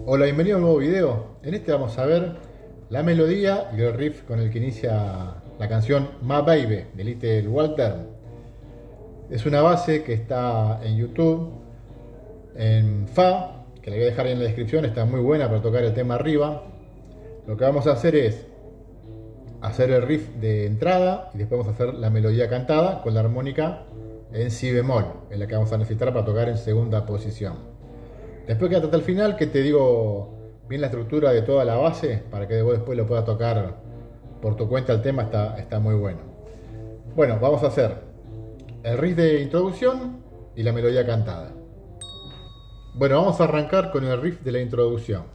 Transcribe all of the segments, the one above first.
Hola, bienvenido a un nuevo video. En este vamos a ver la melodía y el riff con el que inicia la canción My Baby de Little Walter. Es una base que está en YouTube en Fa, que la voy a dejar en la descripción, está muy buena para tocar el tema arriba. Lo que vamos a hacer es hacer el riff de entrada y después vamos a hacer la melodía cantada con la armónica en si bemol, en la que vamos a necesitar para tocar en segunda posición. Después quédate hasta el final que te digo bien la estructura de toda la base para que vos después lo puedas tocar por tu cuenta. El tema está muy bueno. Bueno, vamos a hacer el riff de introducción y la melodía cantada. Bueno, vamos a arrancar con el riff de la introducción.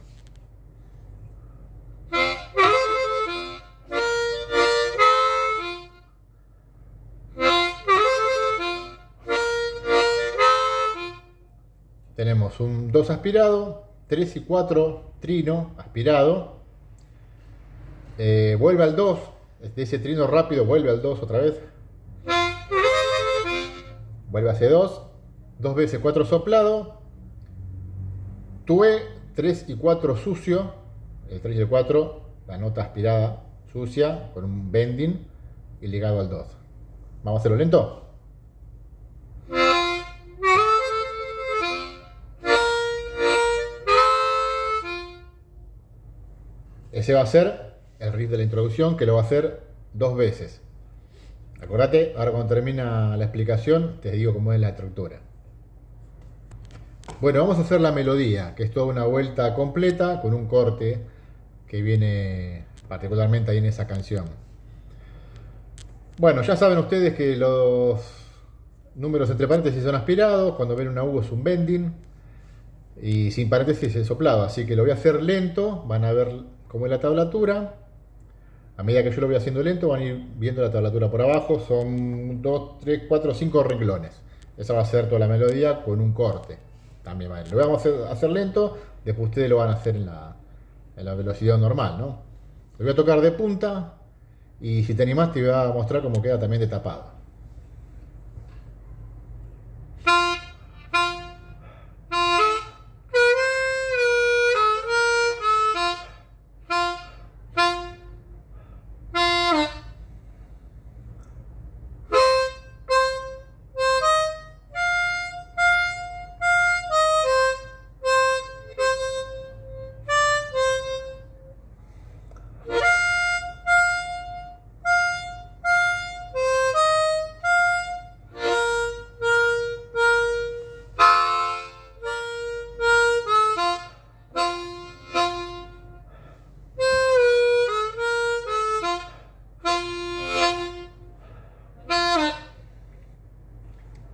Tenemos un 2 aspirado, 3 y 4 trino aspirado, vuelve al 2, de ese trino rápido vuelve al 2 otra vez, vuelve a C2, 2 veces 4 soplado, tué 3 y 4 sucio, el 3 y el 4, la nota aspirada sucia con un bending y ligado al 2. Vamos a hacerlo lento. Ese va a ser el riff de la introducción, que lo va a hacer 2 veces. Acordate, ahora cuando termina la explicación te digo cómo es la estructura. Bueno, vamos a hacer la melodía, que es toda una vuelta completa con un corte que viene particularmente ahí en esa canción. Bueno, ya saben ustedes que los números entre paréntesis son aspirados, cuando ven una U es un bending y sin paréntesis es soplado, así que lo voy a hacer lento, van a ver cómo es la tablatura. A medida que yo lo voy haciendo lento van a ir viendo la tablatura por abajo, son 2, 3, 4, 5 renglones. Esa va a ser toda la melodía con un corte. También lo vamos a hacer lento, después ustedes lo van a hacer en la velocidad normal, ¿no? Lo voy a tocar de punta y si te animás te voy a mostrar cómo queda también de tapado.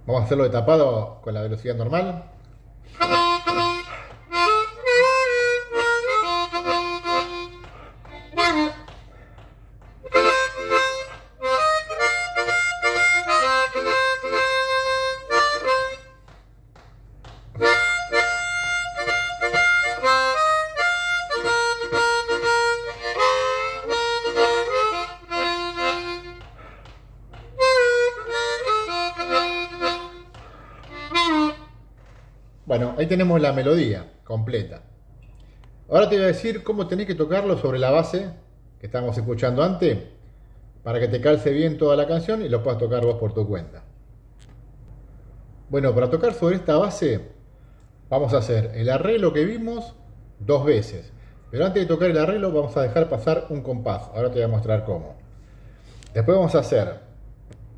Vamos a hacerlo de tapado con la velocidad normal. Bueno, ahí tenemos la melodía completa. Ahora te voy a decir cómo tenés que tocarlo sobre la base que estábamos escuchando antes, para que te calce bien toda la canción y lo puedas tocar vos por tu cuenta. Bueno, para tocar sobre esta base vamos a hacer el arreglo que vimos 2 veces. Pero antes de tocar el arreglo vamos a dejar pasar un compás. Ahora te voy a mostrar cómo. Después vamos a hacer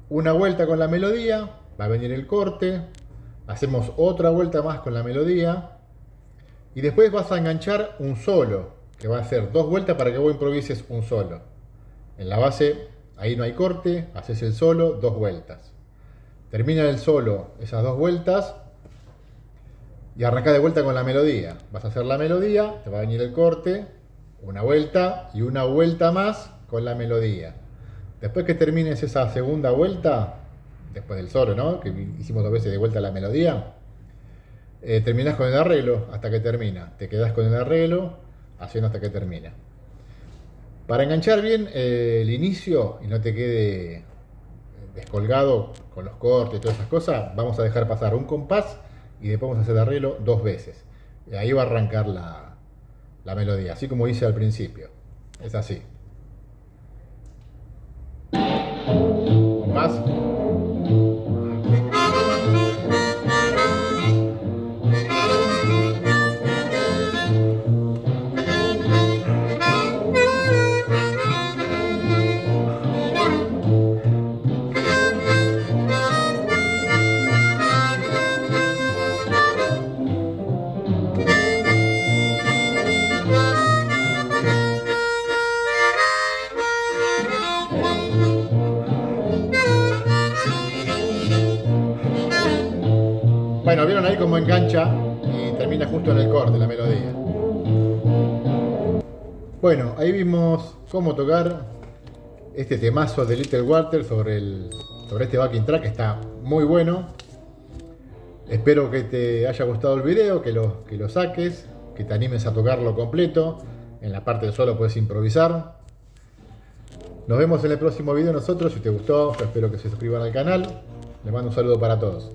una vuelta con la melodía, va a venir el corte. Hacemos otra vuelta más con la melodía y después vas a enganchar un solo, que va a ser 2 vueltas para que vos improvises un solo. En la base, ahí no hay corte, haces el solo, 2 vueltas. Termina el solo, esas 2 vueltas, y arrancás de vuelta con la melodía. Vas a hacer la melodía, te va a venir el corte, una vuelta y una vuelta más con la melodía. Después que termines esa segunda vuelta, después del solo, ¿no? Que hicimos 2 veces de vuelta la melodía, terminás con el arreglo hasta que termina. Te quedás con el arreglo haciendo hasta que termina. Para enganchar bien el inicio y no te quede descolgado con los cortes y todas esas cosas, vamos a dejar pasar un compás y después vamos a hacer el arreglo 2 veces. Y ahí va a arrancar la melodía, así como hice al principio. Es así. ¿Con más? Bueno, vieron ahí cómo engancha y termina justo en el corte la melodía. Bueno, ahí vimos cómo tocar este temazo de Little Walter sobre este backing track, que está muy bueno. Espero que te haya gustado el video, que lo saques, que te animes a tocarlo completo. En la parte del solo puedes improvisar. Nos vemos en el próximo video nosotros. Si te gustó, espero que se suscriban al canal. Les mando un saludo para todos.